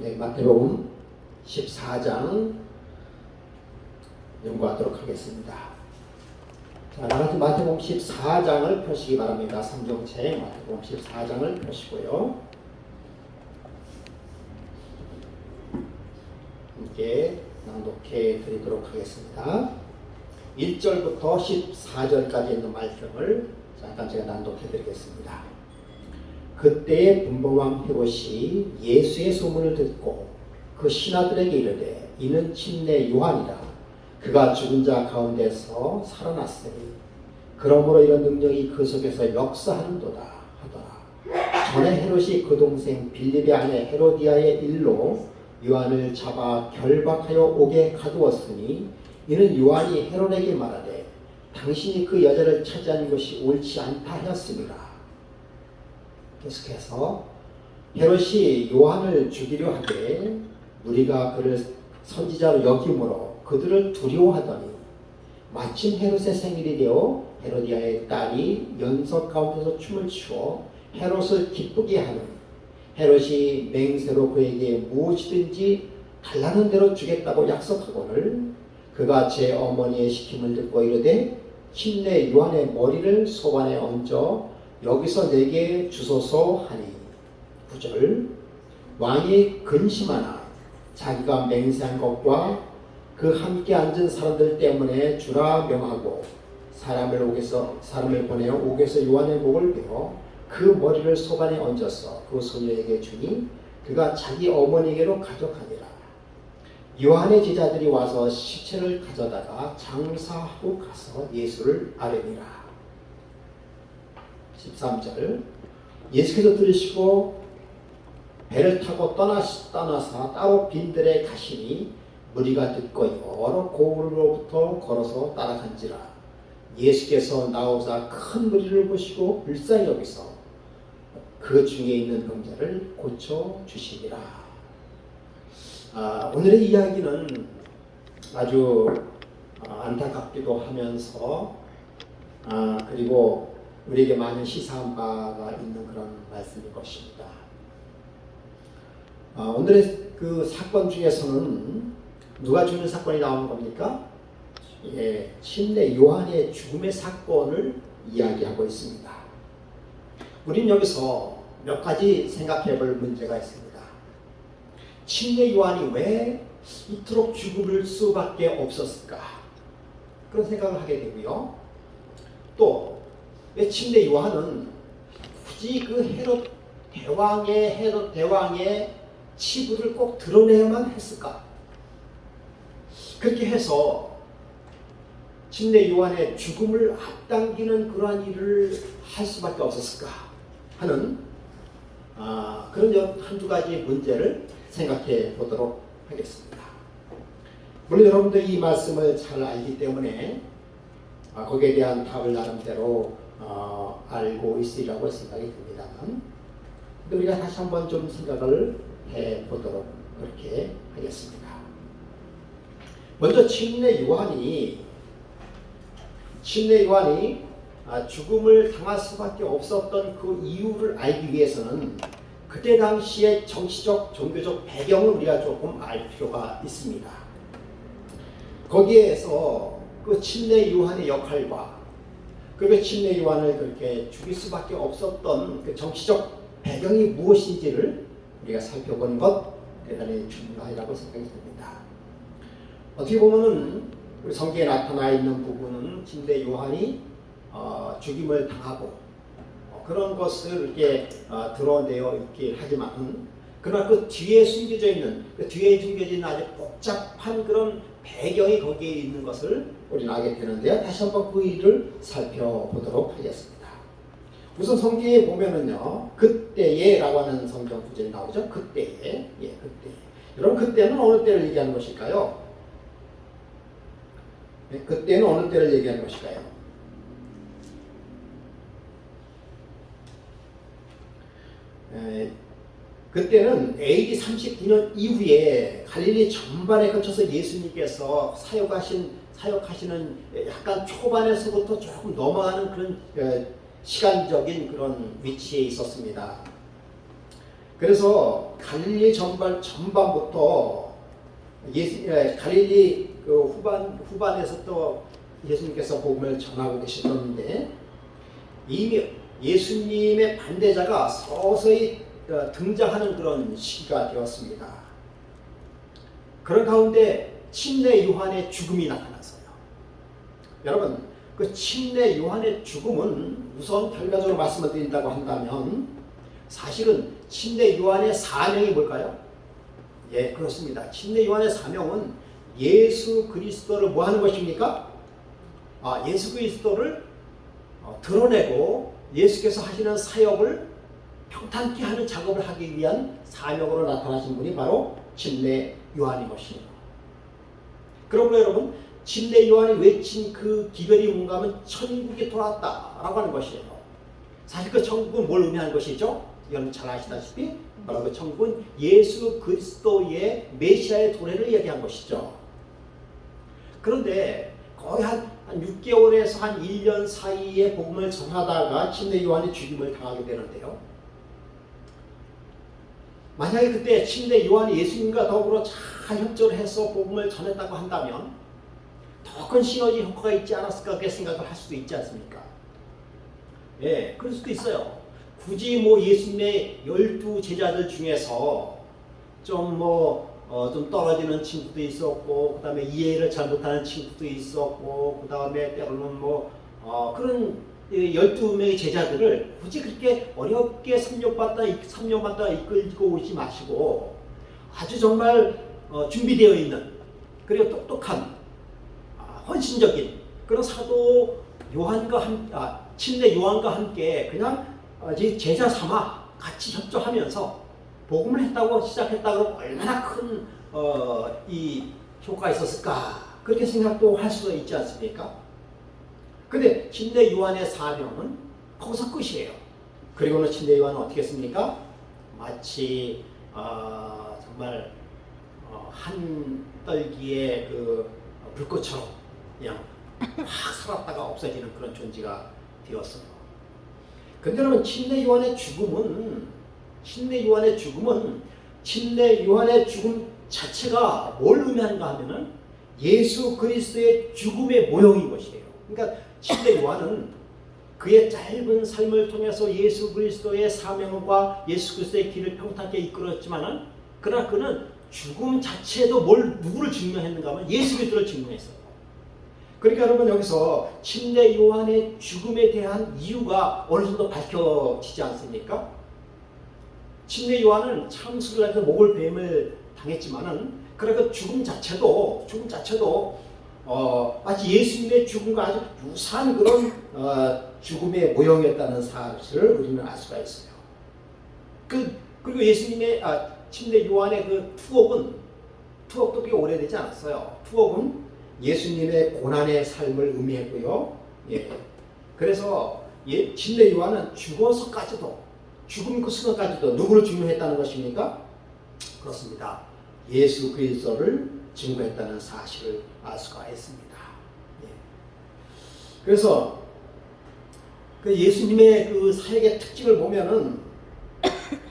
네, 마태복음 14장 연구하도록 하겠습니다. 자, 나같이 마태복음 14장을 펴시기 바랍니다. 성경책 마태복음 14장을 펴시고요. 함께 낭독해 드리도록 하겠습니다. 1절부터 14절까지 있는 말씀을 잠깐 제가 낭독해 드리겠습니다. 그때의 분봉왕 헤롯이 예수의 소문을 듣고 그 신하들에게 이르되 이는 침례 요한이라. 그가 죽은 자 가운데서 살아났으니 그러므로 이런 능력이 그 속에서 역사하는도다 하더라. 전에 헤롯이 그 동생 빌립의 아내 헤로디아의 일로 요한을 잡아 결박하여 옥에 가두었으니 이는 요한이 헤롯에게 말하되 당신이 그 여자를 차지한 것이 옳지 않다 하였습니다. 계속해서 헤롯이 요한을 죽이려 하되 무리가 그를 선지자로 여김으로 그들을 두려워하더니 마침 헤롯의 생일이 되어 헤로디아의 딸이 연석 가운데서 춤을 추어 헤롯을 기쁘게 하는 헤롯이 맹세로 그에게 무엇이든지 달라는 대로 주겠다고 약속하거늘 그가 제 어머니의 시킴을 듣고 이르되 침례 요한의 머리를 소반에 얹어 여기서 내게 주소서 하니 9절 왕이 근심하나 자기가 맹세한 것과 그 함께 앉은 사람들 때문에 주라 명하고 사람을 보내어 옥에서 요한의 목을 베어 그 머리를 소반에 얹어서 그 소녀에게 주니 그가 자기 어머니에게로 가져가니라. 요한의 제자들이 와서 시체를 가져다가 장사하고 가서 예수를 아뢰니라. 13절 예수께서 들으시고 배를 타고 떠나사 따로 빈들에 가시니 무리가 듣고 여러 고을로부터 걸어서 따라간지라. 예수께서 나오사 큰 무리를 보시고 불쌍히 여기서 그 중에 있는 병자를 고쳐 주시니라. 오늘의 이야기는 아주 안타깝기도 하면서 그리고 우리에게 많은 시사한 바가 있는 그런 말씀일 것입니다. 오늘의 그 사건 중에서는 누가 죽는 사건이 나오는 겁니까? 침례 요한의 죽음의 사건을 이야기하고 있습니다. 우리는 여기서 몇 가지 생각해 볼 문제가 있습니다. 침례 요한이 왜 이토록 죽을 수밖에 없었을까? 그런 생각을 하게 되고요. 또 왜 침례 요한은 굳이 그 헤롯 대왕의 치부를 꼭 드러내야만 했을까? 그렇게 해서 침례 요한의 죽음을 앞당기는 그러한 일을 할 수밖에 없었을까 하는 그런 한두 가지 문제를 생각해 보도록 하겠습니다. 물론 여러분들이 이 말씀을 잘 알기 때문에 거기에 대한 답을 나름대로 알고 있으리라고 생각이 듭니다만 우리가 다시 한번 좀 생각을 해보도록 그렇게 하겠습니다. 먼저 침례 요한이 죽음을 당할 수밖에 없었던 그 이유를 알기 위해서는 그때 당시의 정치적, 종교적 배경을 우리가 조금 알 필요가 있습니다. 거기에서 그 침례 요한의 역할과 그리고 침례 요한을 그렇게 죽일 수밖에 없었던 그 정치적 배경이 무엇인지를 우리가 살펴보는 것 대단히 중요하다고 생각이 듭니다. 어떻게 보면은 우리 성경에 나타나 있는 부분은 침례 요한이 죽임을 당하고 그런 것을 이렇게 드러내어 있긴 하지만 그러나 그 뒤에 숨겨져 있는 아주 복잡한 그런 배경이 거기에 있는 것을 우리는 알게 되는데요. 다시 한번 그 일을 살펴보도록 하겠습니다. 우선 성경에 보면은요, 그때에라고 하는 성경 구절이 나오죠. 그때. 여러분, 그때는 어느 때를 얘기하는 것일까요? 그때는 어느 때를 얘기하는 것일까요? 그때는 AD 39년 이후에 갈릴리 전반에 걸쳐서 예수님께서 사역하시는 약간 초반에서부터 조금 넘어가는 그런 시간적인 그런 위치에 있었습니다. 그래서 갈릴리 전반부터 갈릴리 그 후반에서 또 예수님께서 복음을 전하고 계셨는데 이미 예수님의 반대자가 서서히 등장하는 그런 시기가 되었습니다. 그런 가운데 침례 요한의 죽음이 나타났어요. 여러분, 그 침례 요한의 죽음은 우선 결과적으로 말씀을 드린다고 한다면 사실은 침례 요한의 사명이 뭘까요? 예, 그렇습니다. 침례 요한의 사명은 예수 그리스도를 뭐 하는 것입니까? 예수 그리스도를 드러내고 예수께서 하시는 사역을 평탄케 하는 작업을 하기 위한 사명으로 나타나신 분이 바로 침례 요한인 것입니다. 그러므로 여러분, 침례 요한이 외친 그 기별이 뭔가 하면 천국이 돌아왔다라고 하는 것이에요. 사실 그 천국은 뭘 의미하는 것이죠? 여러분 잘 아시다시피 바로 그 천국은 예수 그리스도의 메시아의 도래를 얘기한 것이죠. 그런데 거의 한 6개월에서 한 1년 사이에 복음을 전하다가 침례 요한이 죽임을 당하게 되는데요. 만약에 그때 침례 요한이 예수님과 더불어 잘 협조를 해서 복음을 전했다고 한다면 더 큰 시너지 효과가 있지 않았을까 그렇게 생각을 할 수도 있지 않습니까? 예, 그럴 수도 있어요. 굳이 뭐 예수님의 12 제자들 중에서 좀 떨어지는 친구도 있었고, 그 다음에 이해를 잘못하는 친구도 있었고, 그 다음에 때로는 그런 12명의 제자들을 굳이 그렇게 어렵게 3년마다 이끌고 오지 마시고, 아주 정말 준비되어 있는, 그리고 똑똑한, 헌신적인 그런 사도 침례 요한과 함께 그냥 제자 삼아 같이 협조하면서 복음을 했다고 시작했다고 얼마나 큰 이 효과가 있었을까 그렇게 생각도 할 수가 있지 않습니까? 근데 침례 요한의 사명은 거기서 끝이에요. 그리고는 침례 요한은 어떻게 했습니까? 마치 정말 한 떨기의 그 불꽃처럼 그냥 확 살았다가 없어지는 그런 존재가 되었어요. 근데 여러분, 침례 요한의 죽음 자체가 뭘 의미하는가 하면은 예수 그리스도의 죽음의 모형인 것이에요. 그러니까 침례 요한은 그의 짧은 삶을 통해서 예수 그리스도의 사명과 예수 그리스도의 길을 평탄하게 이끌었지만은 그러나 그는 죽음 자체도 누구를 증명했는가 하면 예수 그리스도를 증명했어요. 그러니까 여러분, 여기서 침례 요한의 죽음에 대한 이유가 어느 정도 밝혀지지 않습니까? 침례 요한은 참수를 해서 목을 뱀을 당했지만은 그 죽음 자체도 마치 예수님의 죽음과 아주 유사한 그런 죽음의 모형이었다는 사실을 우리는 알 수가 있어요. 그리고 예수님의 침례 요한의 그 투옥도 꽤 오래되지 않았어요. 투옥은 예수님의 고난의 삶을 의미했고요. 예. 그래서 침례 요한은 죽음 그 순간까지도 누구를 증명했다는 것입니까? 그렇습니다. 예수 그리스도를 증거했다는 사실을 알 수가 있습니다. 예. 그래서 그 예수님의 그 사역의 특징을 보면은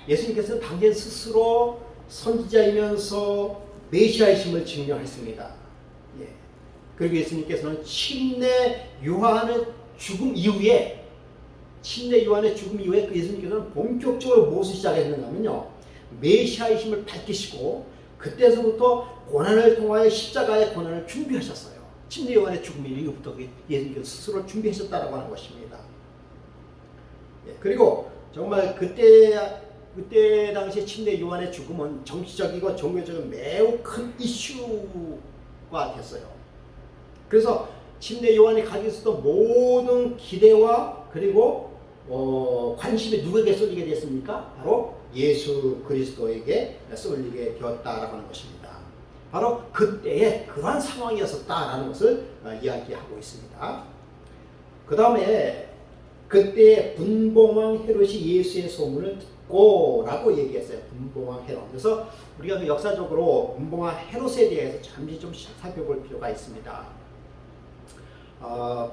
예수님께서는 당신 스스로 선지자이면서 메시아이심을 증명했습니다. 예. 그리고 예수님께서는 침례 요한의 죽음 이후에 그 예수님께서는 본격적으로 무엇을 시작했는가 하면요, 메시아이심을 밝히시고 그때서부터 고난을 통하여 십자가의 고난을 준비하셨어요. 침례 요한의 죽음 이후부터 예수님께서 스스로 준비하셨다라고 하는 것입니다. 예, 그리고 정말 그때 당시 침례 요한의 죽음은 정치적이고 종교적인 매우 큰 이슈가 됐어요. 그래서 침례 요한이 가지고 있었던 모든 기대와 그리고 관심이 누구에게 쏠리게 됐습니까? 바로 예수 그리스도에게 쏠리게 되었다라고 하는 것입니다. 바로 그때의 그러한 상황이었었다라는 것을 이야기하고 있습니다. 그 다음에 그때 분봉왕 헤롯이 예수의 소문을 듣고 라고 얘기했어요. 분봉왕 헤롯. 그래서 우리가 그 역사적으로 분봉왕 헤롯에 대해서 잠시 좀 살펴볼 필요가 있습니다.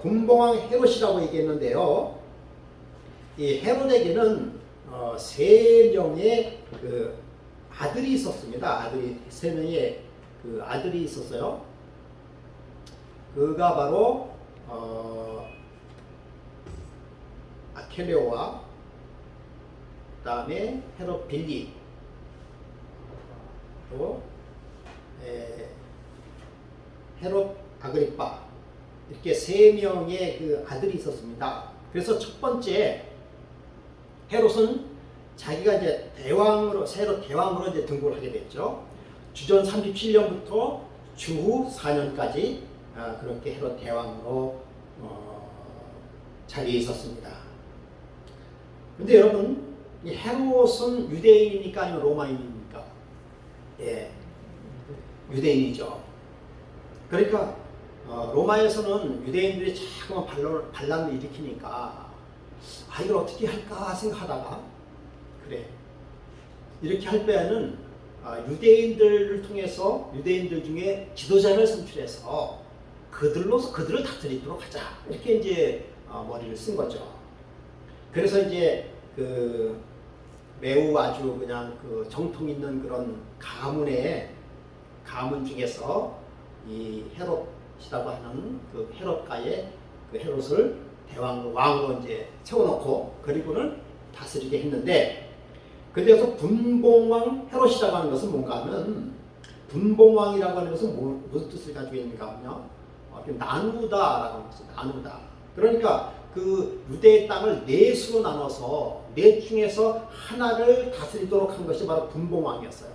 분봉왕 헤롯이라고 얘기했는데요. 이 헤롯에게는 세 명의 그 아들이 있었습니다. 아들이 세 명의 그 아들이 있었어요. 그가 바로 아켈레오와 그다음에 헤롯 빌리 또 헤롯 아그리파 이렇게 세 명의 그 아들이 있었습니다. 그래서 첫 번째 헤롯은 자기가 이제 새로 대왕으로 이제 등극을 하게 됐죠. 주전 37년부터 주후 4년까지 그렇게 헤롯 대왕으로 자리에 있었습니다. 근데 여러분, 이 헤롯은 유대인입니까 아니면 로마인입니까? 예, 유대인이죠. 그러니까 로마에서는 유대인들이 자꾸만 반란을 일으키니까 이걸 어떻게 할까 생각하다가 그래, 이렇게 할 바에는 유대인들을 통해서 유대인들 중에 지도자를 선출해서 그들을 다스리도록 하자, 이렇게 이제 머리를 쓴 거죠. 그래서 이제 그 매우 아주 그냥 그 정통 있는 그런 가문 중에서 이 헤롯이라고 하는 그 헤롯가의 그 헤롯을 왕으로 이제 세워놓고 그리고는 다스리게 했는데, 그래서 분봉왕 헤롯이라고 하는 것은 뭔가 하면, 분봉왕이라고 하는 것은 무슨 뜻을 가지고 있는가 하면 나누다라고 하는 것이 나누다. 그러니까 그 유대의 땅을 네 수로 나눠서 네 중에서 하나를 다스리도록 한 것이 바로 분봉왕이었어요.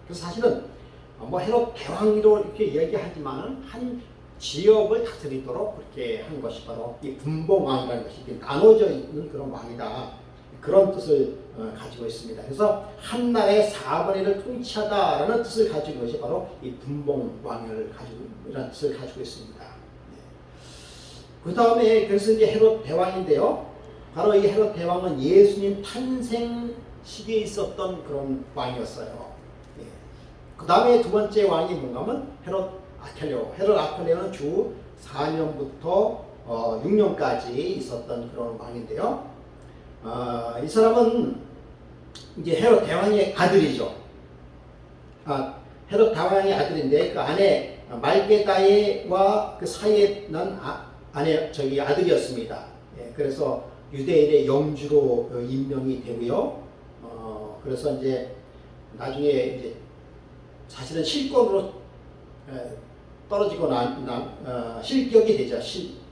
그래서 사실은 뭐 헤롯 대왕으로 이렇게 이야기하지만 한 지역을 다스리도록 그렇게 한 것이 바로 이 분봉왕이라는 것이 나눠져 있는 그런 왕이다, 그런 뜻을 가지고 있습니다. 그래서 한 나라의 4분의 1을 통치하다라는 뜻을 가지고 있는 것이 바로 이 분봉왕을 이라는 뜻을 가지고 있습니다. 그 다음에 그래서 이제 헤롯 대왕인데요. 바로 이 헤롯 대왕은 예수님 탄생 시기에 있었던 그런 왕이었어요. 그 다음에 두 번째 왕이 뭔가 하면 헤롯 아켈레오. 헤롯 아켈레오는 주 4년부터 6년까지 있었던 그런 왕인데요. 이 사람은 이제 헤롯 대왕의 아들이죠. 헤롯 대왕의 아들인데 그 아내 말게다에와 그 사이에 난 아들이었습니다. 그래서 유대인의 영주로 임명이 되고요. 그래서 이제 나중에 이제 사실은 실권으로 떨어지고 실격이 되죠.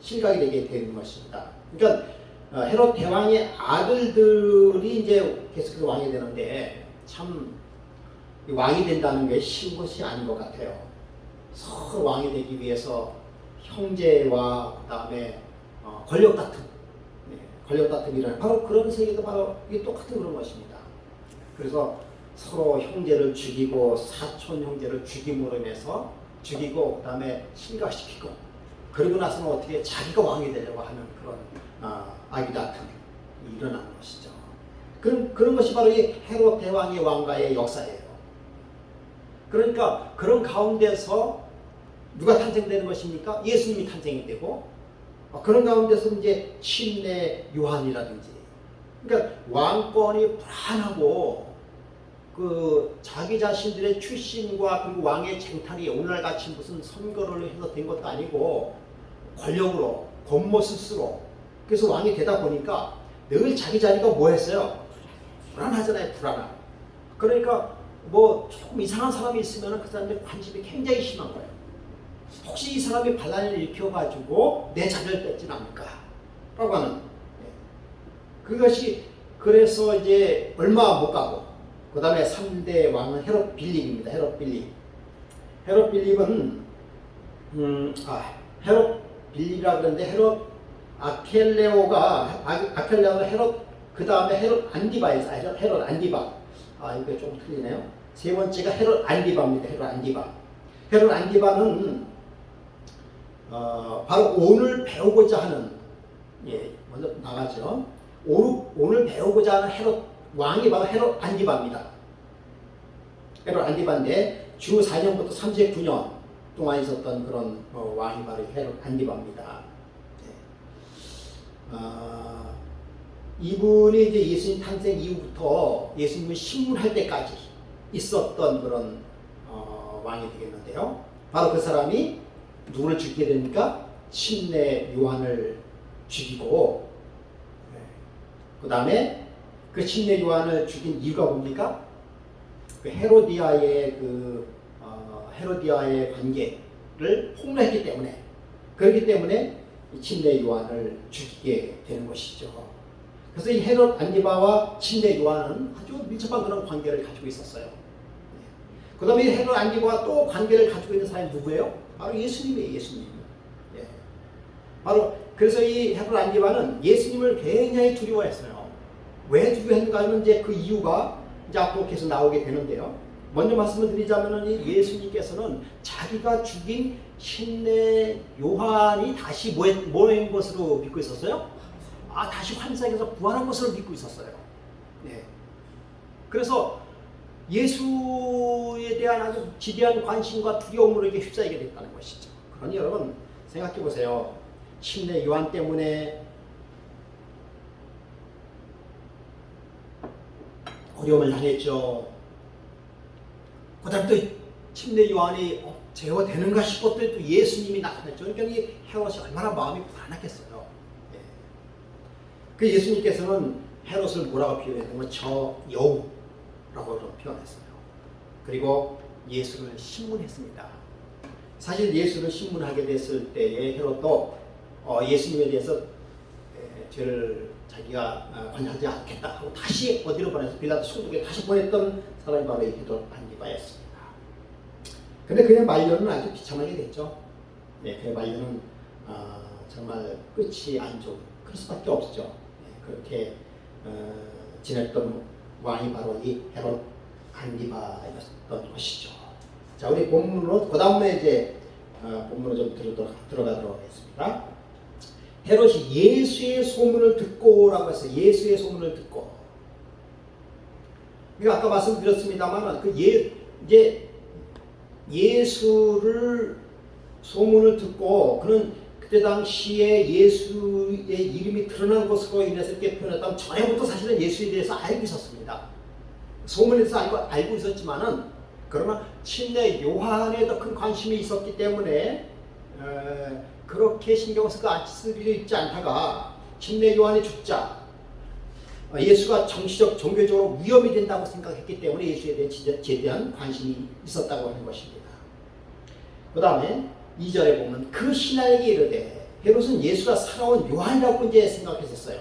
실각이 되게 되는 것입니다. 그러니까 헤롯 대왕의 아들들이 이제 계속해서 왕이 되는데 참 왕이 된다는 게 쉬운 것이 아닌 것 같아요. 서로 왕이 되기 위해서 형제와 그다음에 권력 다툼이라는 바로 그런 세계도 바로 이게 똑같은 그런 것입니다. 그래서 서로 형제를 죽이고 사촌 형제를 죽임으로 인해서 죽이고 그다음에 실각시키고 그러고 나서는 어떻게 자기가 왕이 되려고 하는 그런 아기 다툼이 일어나는 것이죠. 그런 것이 바로 이 헤롯 대왕의 왕가의 역사예요. 그러니까 그런 가운데서 누가 탄생되는 것입니까? 예수님이 탄생이 되고, 그런 가운데서 이제 침례 요한이라든지, 그러니까 왕권이 불안하고 그 자기 자신들의 출신과 그리고 왕의 쟁탈이 오늘날 같이 무슨 선거를 해서 된 것도 아니고 권력으로 겉모습으로 그래서 왕이 되다 보니까 늘 자기 자리가 뭐했어요? 불안하잖아요. 불안함. 그러니까 뭐 조금 이상한 사람이 있으면 그 사람들 관심이 굉장히 심한 거예요. 혹시 이 사람이 반란을 일으켜가지고 내 자리를 뺏지는 않을까? 라고 하는. 그것이 그래서 이제 얼마 못 가고 그 다음에 3대 왕은 헤롯 빌립입니다. 헤롯 빌립. 헤롯 빌립은 헤롯 빌립이라고 그러는데 헤롯 아켈레오가 헤롯 그 다음에 헤롯 안디바에서 헤롯 안디바. 이거 좀 틀리네요. 세 번째가 헤롯 안디바입니다. 헤롯 안디바. 헤롯 안디바는 바로 오늘 배우고자 하는, 먼저 나가죠. 오늘 배우고자 하는 헤롯 왕이 바로 헤롯 안디바입니다. 헤롯 안디바인데 주 4년부터 39년 동안 있었던 그런 왕이 바로 헤롯 안디바입니다. 이분이 이제 예수님 탄생 이후부터 예수님을 신문할 때까지 있었던 그런 왕이 되겠는데요. 바로 그 사람이 누구를 죽이게 됩니까? 침례 요한을 죽이고, 그 다음에 그 침례 요한을 죽인 이유가 뭡니까? 그 헤로디아의 관계를 폭로했기 때문에, 그렇기 때문에 침례 요한을 죽이게 되는 것이죠. 그래서 이 헤롯 안디바와 침례 요한은 아주 밀접한 그런 관계를 가지고 있었어요. 그 다음에 헤롯 안디바와 또 관계를 가지고 있는 사람이 누구예요? 바로 예수님이에요. 예수님. 예. 바로 그래서 이 헤롯 안디바는 예수님을 굉장히 두려워했어요. 왜 두려워했는가 하면 이제 그 이유가 이제 앞으로 계속 나오게 되는데요. 먼저 말씀을 드리자면은 예수님께서는 자기가 죽인 침례 요한이 다시 뭐인 것으로 믿고 있었어요? 다시 환상에서 부활한 것으로 믿고 있었어요. 네. 그래서 예수에 대한 아주 지대한 관심과 두려움으로 이게 휩싸이게 됐다는 것이죠. 그러니 여러분 생각해 보세요. 침례 요한 때문에 어려움을 당했죠. 그 다음 또 침례 요한이 제어되는가 싶었더니 또 예수님이 나타났죠. 그러니까 이 헤롯이 얼마나 마음이 불안하겠어요. 예. 그 예수님께서는 헤롯을 뭐라고 표현했냐면 저 여우라고 표현했어요. 그리고 예수를 신문했습니다. 사실 예수를 신문하게 됐을 때에 헤롯도 예수님에 대해서 죄를 자기가 관여하지 않겠다 하고 다시 어디로 보내서 빌라도 총독에 다시 보냈던 사람이 바로 이 헤롯 안디바였습니다. 근데 그의 말년은 아주 비참하게 됐죠. 네, 그의 말년은 정말 끝이 안 좋은 그럴 수밖에 없죠. 네, 그렇게 지냈던 왕이 바로 이 헤롯 안디바였던 것이죠. 자, 우리 본문으로 그 다음에 이제 본문으로 좀 들어가도록 하겠습니다. 헤롯이 예수의 소문을 듣고라고 했어요. 예수의 소문을 듣고. 그러니까 아까 말씀드렸습니다만 이제 예수를 소문을 듣고 그는 그때 당시에 예수의 이름이 드러난 것으로 인해서 이렇게 표현했다면 전에부터 사실은 예수에 대해서 알고 있었습니다. 소문에서 알고 있었지만은 그러나 침례 요한에 더 큰 관심이 있었기 때문에 그렇게 신경을 쓰지 않다가 침례 요한이 죽자 예수가 정치적 종교적으로 위험이 된다고 생각했기 때문에 예수에 대한 제대한 관심이 있었다고 하는 것입니다. 그 다음에 2절에 보면 그 신하에게 이르되 헤롯은 예수가 살아온 요한이라고 이제 생각했었어요.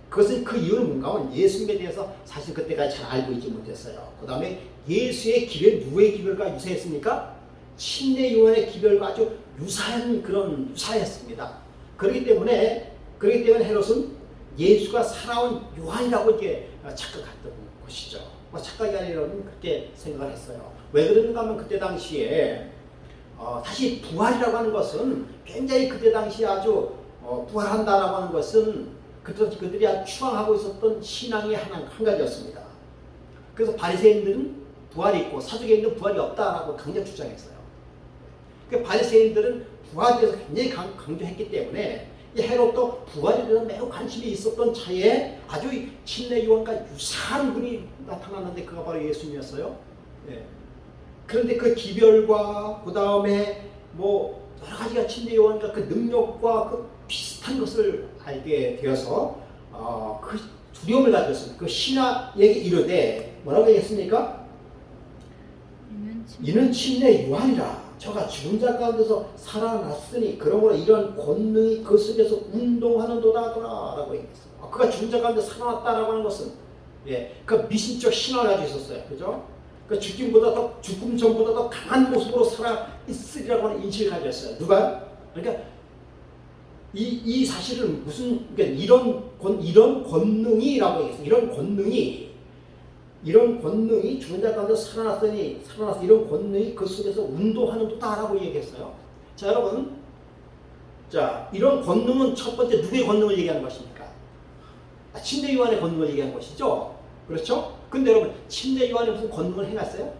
그것은 그 이유는 뭔가 하면 예수님에 대해서 사실 그때까지 잘 알고 있지 못했어요. 그 다음에 예수의 기별, 누구의 기별과 유사했습니까? 침례 요한의 기별과 아주 유사했습니다. 그렇기 때문에 헤롯은 예수가 살아온 요한이라고 이제 착각했던 것이죠. 착각이 아니라면 그렇게 생각을 했어요. 왜 그런가 하면 그때 당시에 다시 부활이라고 하는 것은 굉장히 그때 당시에 아주 부활한다라고 하는 것은 그들이 아주 추앙하고 있었던 신앙의 한 가지였습니다. 그래서 바리새인들은 부활이 있고 사두개인들은 부활이 없다라고 강력 주장했어요. 그 바리새인들은 부활에 대해서 굉장히 강조했기 때문에 이 헤롯도 부활에 대해서 매우 관심이 있었던 차에 아주 침례 요한과 유사한 분이 나타났는데 그가 바로 예수님이었어요. 예. 그런데 그 기별과 그 다음에 뭐 여러 가지가 침례 요한과 그 능력과 그 비슷한 것을 알게 되어서 그 두려움을 가졌습니다. 그 신하에게 이르되 뭐라고 얘기했습니까? 이는 침례 요한이라. 저가 죽은 자 가운데서 살아났으니 그러므로 이런 권능이 그 속에서 운동하는도다 라고 얘기했어요. 그가 죽은 자 가운데 살아났다라고 하는 것은 그 미신적 신화를 가지고 있었어요. 그죠? 그 죽음 전보다 더 강한 모습으로 살아있으리라고 하는 인식을 가지고 있어요. 누가? 그러니까 이 사실은 그러니까 이런 권능이라고 얘기했어요. 이런 권능이 죽은 자 가운데 살아났어 이런 권능이 그 속에서 운동하는도다라고 얘기했어요. 자, 여러분, 이런 권능은 첫 번째 누구의 권능을 얘기하는 것입니까? 침례 요한의 권능을 얘기하는 것이죠. 그렇죠? 근데 여러분, 침례 요한이 무슨 권능을 행했어요?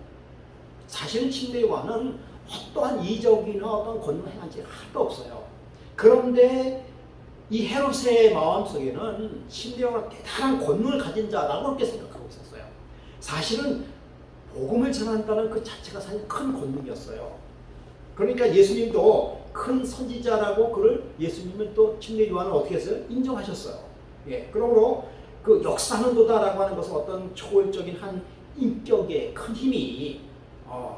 사실은 침례 요한은 어떠한 이적이나 어떤 권능을 행한 지 하나도 없어요. 그런데 이 헤롯의 마음속에는 심대영은 대단한 권능을 가진 자라고 그렇게 생각하고 있었어요. 사실은 복음을 전한다는 그 자체가 사실 큰 권능이었어요. 그러니까 예수님도 큰 선지자라고 그를 예수님은 또 침례 요한을 어떻게 했어요? 인정하셨어요. 예, 그러므로 그 역사하는도다라고 하는 것은 어떤 초월적인 한 인격의 큰 힘이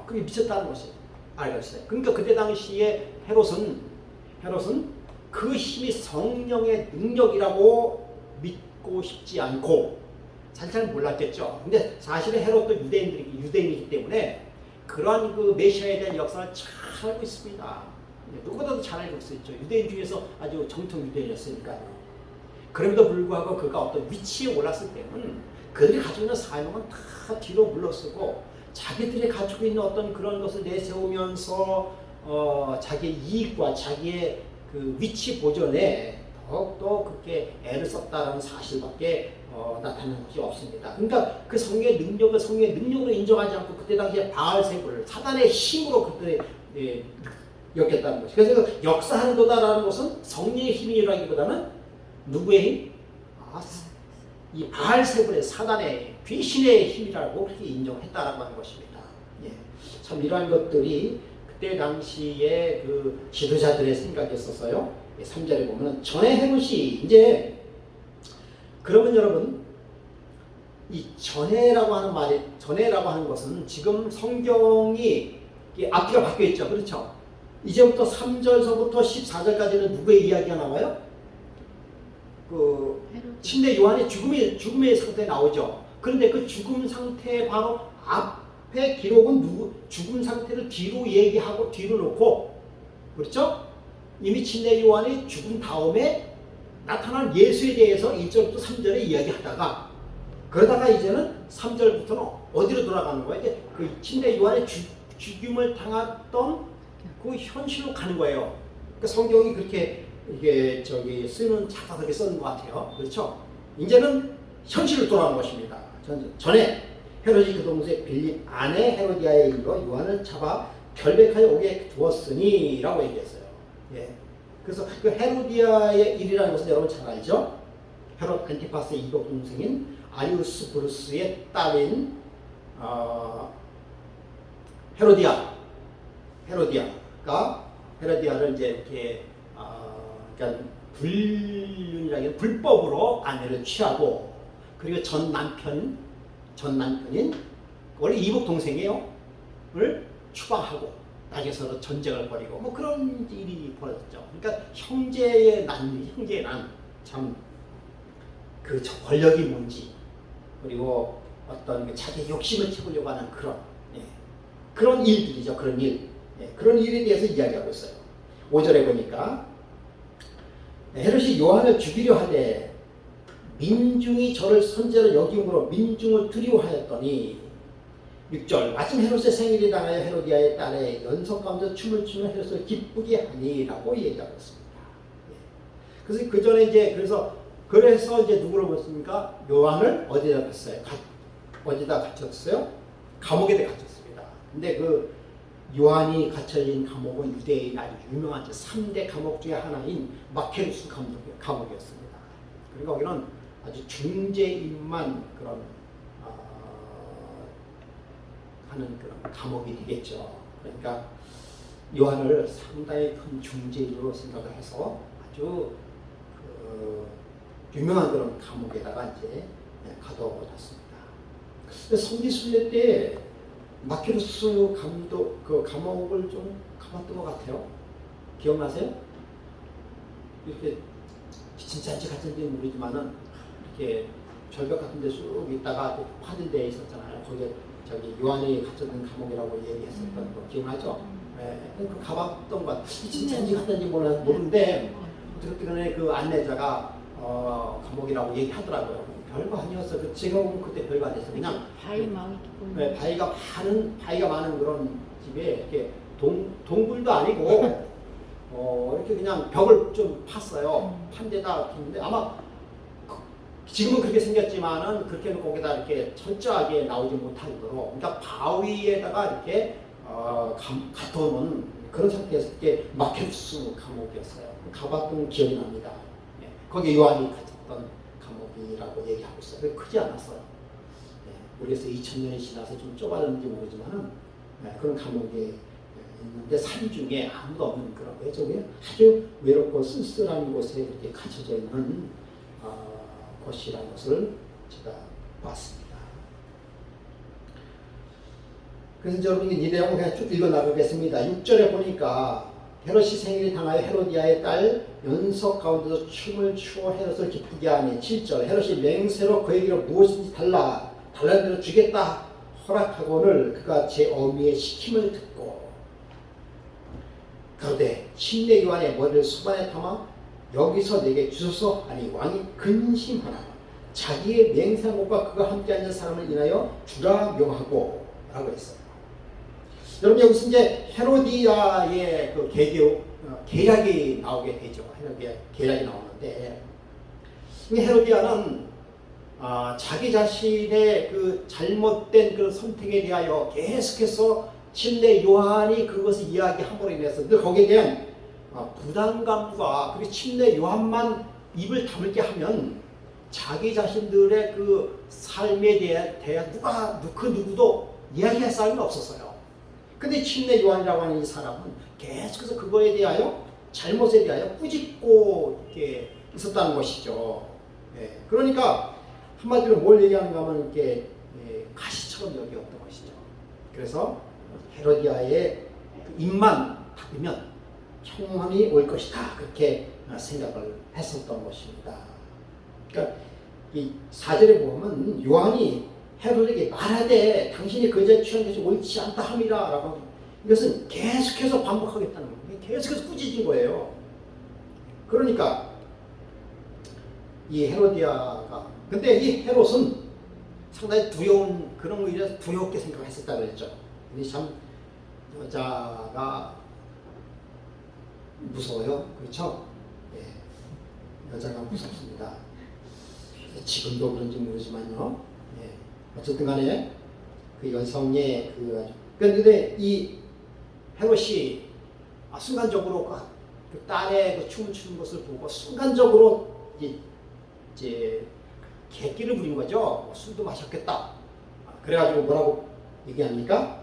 그게 미쳤다는 것이 알겠어요. 그러니까 그때 당시에 헤롯은 그 힘이 성령의 능력이라고 믿고 싶지 않고 잘 몰랐겠죠. 근데 사실은 헤롯도 유대인이기 때문에 그러한 그 메시아에 대한 역사를 잘 알고 있습니다. 누구보다도 잘 알고 있었죠. 유대인 중에서 아주 정통 유대인이었으니까요. 그럼에도 불구하고 그가 어떤 위치에 올랐을 때는 그들이 가지고 있는 사명은 다 뒤로 물러서고 자기들이 가지고 있는 어떤 그런 것을 내세우면서 자기의 이익과 자기의 그 위치 보존에 더욱더 그렇게 애를 썼다는 사실밖에 나타나는 것이 없습니다. 그러니까 그 성령의 능력으로 인정하지 않고 그때 당시에 바알세불 사단의 힘으로 그때 여겼다는 것이. 그래서 역사하는도다라는 것은 성령의 힘이라기보다는 누구의 힘? 이 바알세불의 사단의 귀신의 힘이라고 그렇게 인정했다라고 하는 것입니다. 예. 참 이러한 것들이 그때 당시에 그 지도자들의 생각이었었어요. 3절에 보면 전에 헤롯이 이제 그러면 여러분 이 전에라고 하는 것은 지금 성경이 앞뒤가 바뀌어 있죠. 그렇죠? 이제부터 3절서부터 14절까지는 누구의 이야기가 나와요? 그 침례 요한의 죽음의 상태에 나오죠. 그런데 그 죽음 상태 바로 앞에 기록은 죽음 상태를 뒤로 얘기하고 뒤로 놓고 그렇죠? 이미 침례 요한이 죽은 다음에 나타난 예수에 대해서 1절부터 3절에 이야기하다가 그러다가 이제는 3절부터는 어디로 돌아가는 거예요? 이제 그 침례 요한의 죽임을 당했던 그 현실로 가는 거예요. 그러니까 성경이 그렇게 이게 쓰는 착각하게 쓰는 것 같아요. 그렇죠? 이제는 현실로 돌아가는 것입니다. 전에 헤롯이 그 동생 빌립 아내 헤로디아의 일로 요한을 잡아 결백하여 오게 두었으니라고 얘기했어요. 예. 그래서 그 헤로디아의 일이라는 것은 여러분 잘 알죠? 헤롯 안티파스의 이복 동생인 아리우스 브루스의 딸인 헤로디아를 이제 이렇게 그러니까 불륜이라기는 불법으로 아내를 취하고 그리고 전 남편인 원래 이복 동생이에요. 를 추방하고 나중에 서로 전쟁을 벌이고 뭐 그런 일이 벌어졌죠. 그러니까 형제의 난 참 그 권력이 뭔지 그리고 어떤 자기 욕심을 채우려고 하는 그런 일들이죠. 그런 일. 그런 일에 대해서 이야기하고 있어요. 5절에 보니까 헤롯이 요한을 죽이려 하되 민중이 저를 선지자로 여김으로 민중을 두려워하였더니 6절 마침 헤롯의 생일이 당하여 헤로디아의 딸의 연석 가운데 춤을 추며 헤롯을 기쁘게 하니라고 얘기하고 있습니다. 그래서 그 전에 그래서 이제 누구를 봤습니까? 요한을 어디다 갔어요? 어디다 갇혔어요? 감옥에 갇혔습니다. 근데 그 요한이 갇혀진 감옥은 유대인 아주 유명한 3대 감옥 중에 하나인 마케루스 감옥이었습니다. 그리고 거기는 아주 중재인만 하는 그런 감옥이 되겠죠. 그러니까 요한을 상당히 큰 중재인으로 생각을 해서 아주 유명한 그런 감옥에다가 이제 가둬놨습니다. 성지순례 때 마케루스 감옥을 좀 가봤던 것 같아요. 기억나세요? 이렇게 진짜인지 가짜인지 모르지만은 이렇게 절벽 같은 데 쑥 있다가 파는 데 있었잖아요. 거기에 요한이 갇혀있는 감옥이라고 얘기했었던 거 기억나죠? 네. 그 가봤던 것 같아요. 진짜인지 가짜인지 모르는데 그때 그 안내자가 감옥이라고 얘기하더라고요. 별거 아니었어. 제가 보면 그때 별거 아니었어. 그냥 바위가 많은 그런 집에 이렇게 동굴도 아니고 이렇게 그냥 벽을 좀 팠어요. 판 데다 뒀는데 아마 지금은 그렇게 생겼지만은 그렇게 놓고 거기다 이렇게 철저하게 나오지 못하도록 그러니까 바위에다가 이렇게 가둬놓은 그런 상태에서 이렇게 마케루스 감옥이었어요. 가봤던 기억이 납니다. 예. 거기에 요한이 갇혔던 감옥이라고 얘기하고 있어요. 크지 않았어요. 우리에서 2000년이 지나서 좀 좁아졌는지 모르지만은 그런 감옥에 있는데 산 중에 아무도 없는 그런 외적에 아주 외롭고 쓸쓸한 곳에 이렇게 갇혀져 있는 곳이라는 것을 제가 봤습니다. 그래서 여러분 이 내용을 그냥 쭉 읽어 나가겠습니다. 6절에 보니까 헤롯이 생일을 당하여 헤로디아의 딸 연석 가운데서 춤을 추어 헤롯을 기쁘게 하니 7절 헤롯이 맹세로 그에게로 무엇인지 달라는 대로 주겠다 허락하고는 그가 제 어미의 시킴을 듣고 그런데 침례 요한의 머리를 수반에 담아 여기서 내게 주소서 하니 왕이 근심하나 자기의 맹세한 것과 그가 함께 앉은 사람을 인하여 주라 명하고 라고 했어요. 여러분 여기서 이제 헤로디아의 그 계략이 나오게 되죠. 헤로디아 계략이 나오는데 이 헤로디아는 자기 자신의 그 잘못된 그 선택에 대하여 계속해서 침례 요한이 그것을 이야기함으로 인해서 늘 거기에 대한 부담감과 그리고 침례 요한만 입을 다물게 하면 자기 자신들의 그 삶에 대해 그 누구도 이야기할 사람이 없었어요. 근데 침례 요한이라고 하는 이 사람은 계속해서 그거에 대하여 잘못에 대하여 꾸짖고 이렇게 있었다는 것이죠. 그러니까 한마디로 뭘 얘기하는가 하면 이렇게 가시처럼 여기었던 것이죠. 그래서 헤로디아의 입만 닫으면 형함이 올 것이다. 그렇게 생각을 했었던 것입니다. 그러니까 이 4절에 보면 요한이 헤롯에게 말하되 당신이 그자에 취한 것이 옳지 않다 함이라 라고 이것은 계속해서 반복하겠다는 거예요. 계속해서 꾸짖은 거예요. 그러니까 이 헤로디아가 근데 이 헤롯은 상당히 두려운 그런 거에 대해서 두렵게 생각했었다고 그랬죠. 근데 참 여자가 무서워요. 그렇죠? 여자가 무섭습니다. 지금도 그런지 모르지만요. 어쨌든 간에 그 여성의 그런데 이 헤롯이 순간적으로 그 딸의 그 춤을 추는 것을 보고 순간적으로 이제 객기를 부린 거죠. 술도 마셨겠다. 그래가지고 뭐라고 얘기합니까?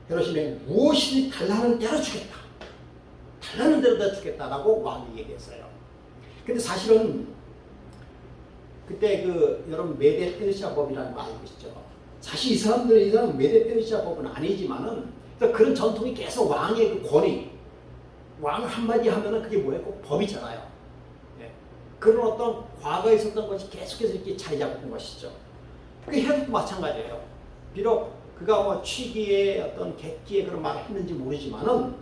헤롯이 무엇이든 달라는 대로 주겠다. 달라는 대로 다 주겠다라고 왕이 얘기했어요. 근데 사실은 그때 여러분 메데 페르시아 법이라는 거 알고 계시죠? 사실 이 사람은 메데 페르시아 법은 아니지만은 그런 전통이 계속 왕의 그 권위, 왕 한마디 하면은 그게 뭐예요? 꼭 법이잖아요. 그런 어떤 과거에 있었던 것이 계속해서 이렇게 자리 잡은 것이죠. 그 헤롯도 마찬가지예요. 비록 그가 뭐 취기에 어떤 객기에 그런 말을 했는지 모르지만은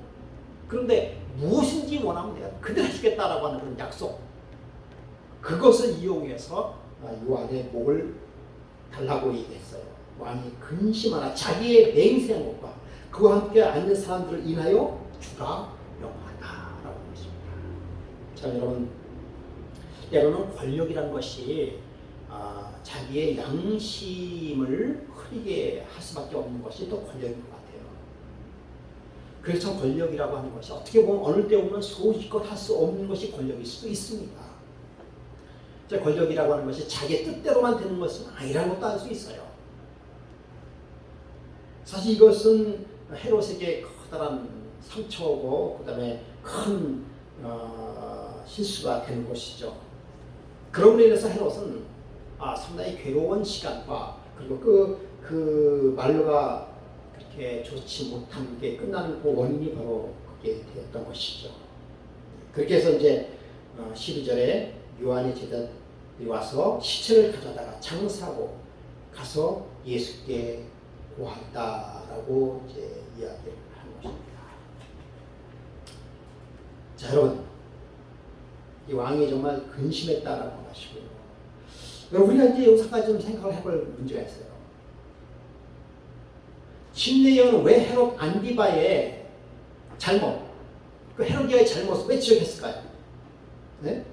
그런데 무엇인지 원하면 내가 그대로 해주겠다라고 하는 그런 약속. 그것을 이용해서 요한의 목을 달라고 얘기했어요. 왕이 근심하나 자기의 맹세한 것과 그와 함께 앉는 사람들을 인하여 주가 명하다라고 하는 것입니다. 자 여러분, 때로는 권력이라는 것이 자기의 양심을 흐리게 할 수밖에 없는 것이 또 권력인 것 같아요. 그래서 권력이라고 하는 것이 어떻게 보면 어느 때 보면 소지껏 할 수 없는 것이 권력일 수도 있습니다. 권력이라고 하는 것이 자기의 뜻대로만 되는 것은 아니라는 것도 알 수 있어요. 사실 이것은 헤롯에게 커다란 상처고 그 다음에 큰 실수가 되는 것이죠. 그럼으로 인해서 헤롯은 상당히 괴로운 시간과 그리고 그 말로가 그렇게 좋지 못한 게 끝나는 그 원인이 바로 그게 되었던 것이죠. 그렇게 해서 이제 12절에 요한이 제자들이 와서 시체를 가져다가 장사하고 가서 예수께 고한다라고 이제 이야기를 하는 것입니다. 자 여러분, 이 왕이 정말 근심했다라고 하시고요. 여러분 우리가 이제 여기서 한 가지 좀 생각을 해볼 문제가 있어요. 침례요한은 왜 헤롯 안디바의 잘못, 그 헤로디아의 잘못을 왜 지적했을까요? 네?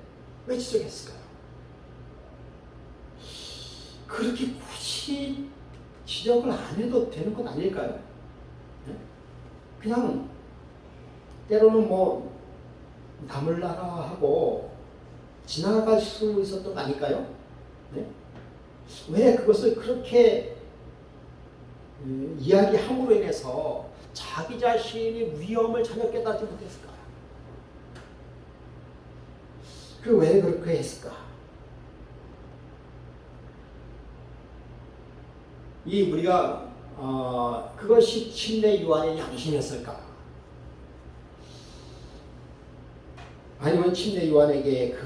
왜 지적했을까요? 그렇게 굳이 지적을 안 해도 되는 건 아닐까요? 네? 그냥 때로는 뭐 남을 나라 하고 지나갈 수 있었던 거 아닐까요? 네? 왜 그것을 그렇게 이야기함으로 인해서 자기 자신이 위험을 전혀 깨닫지 못했을까? 그 왜 그렇게 했을까? 이 우리가 그것이 침례 요한의 양심이었을까? 아니면 침례 요한에게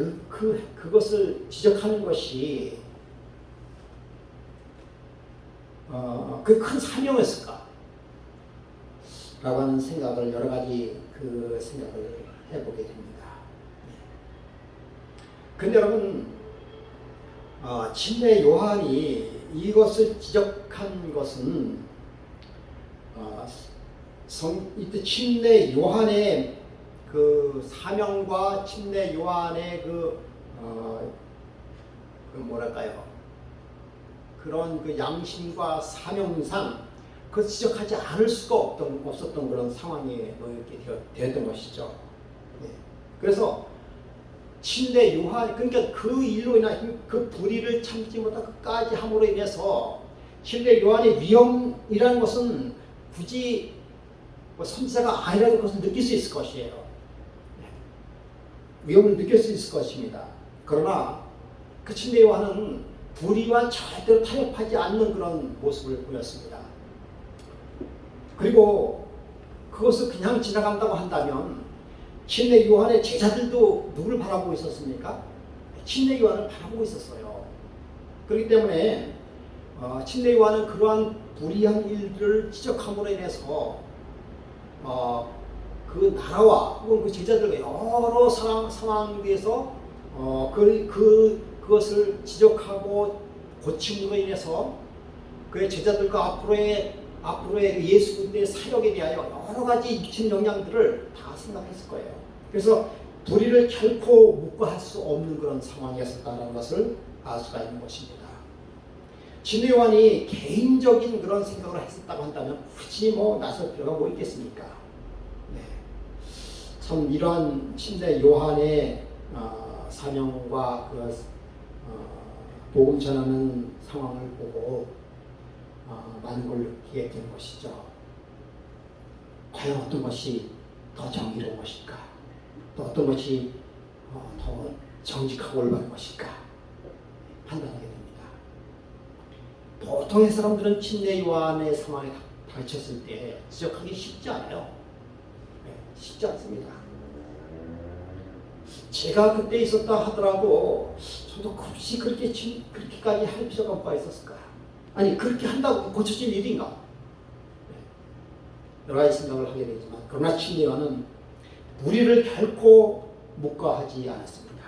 그것을 지적하는 것이 그 큰 사명이었을까? 라고 하는 생각을 여러 가지 그 생각을 해보게 됩니다. 근데 여러분, 침례 요한이 이것을 지적한 것은 이때 침례 요한의 그 사명과 침례 요한의 뭐랄까요? 그런 그 양심과 사명상 그 지적하지 않을 수가 없었던 그런 상황이 이렇게 되었던 것이죠. 네. 그래서 침례 요한, 그러니까 그 일로 인한 그 불의를 참지 못한 끝까지 함으로 인해서 침례 요한의 위험이라는 것은 굳이 선지자가 아니라는 것을 느낄 수 있을 것이에요. 위험을 느낄 수 있을 것입니다. 그러나 그 침례 요한은 불의와 절대로 타협하지 않는 그런 모습을 보였습니다. 그리고 그것을 그냥 지나간다고 한다면 침례 요한의 제자들도 누구를 바라보고 있었습니까? 침례 요한을 바라보고 있었어요. 그렇기 때문에 침례 요한은 그러한 불의한 일들을 지적함으로 인해서 그 나라와 혹은 그 제자들과 여러 상황에서 그것을 지적하고 고침으로 인해서 그의 제자들과 앞으로의 예수 그리스도의 사역에 대하여 여러 가지 미친 영향들을 다 생각했을 거예요. 그래서 불의를 결코 묵과할 수 없는 그런 상황이었다는 것을 알 수가 있는 것입니다. 침례 요한이 개인적인 그런 생각을 했었다고 한다면 굳이 나설 필요가 뭐 있겠습니까? 네. 참 이러한 침례 요한의 사명과 복음 전하는 상황을 보고 많은 걸 느끼게 된 것이죠. 과연 어떤 것이 더 정의로운 것일까? 또 어떤 것이 더 정직하고 올바른 것일까? 판단하게 됩니다. 보통의 사람들은 침례 요한의 상황에 닥쳤을 때 지적하기 쉽지 않아요. 네, 쉽지 않습니다. 제가 그때 있었다 하더라도 저도 굳이 그렇게까지 할 필요가 뭐가 있었을까? 아니 그렇게 한다고 고쳐질 일인가? 네. 여러 가지 생각을 하게 되지만 그러나 침례 요한은 불의를 결코 묵과하지 않았습니다.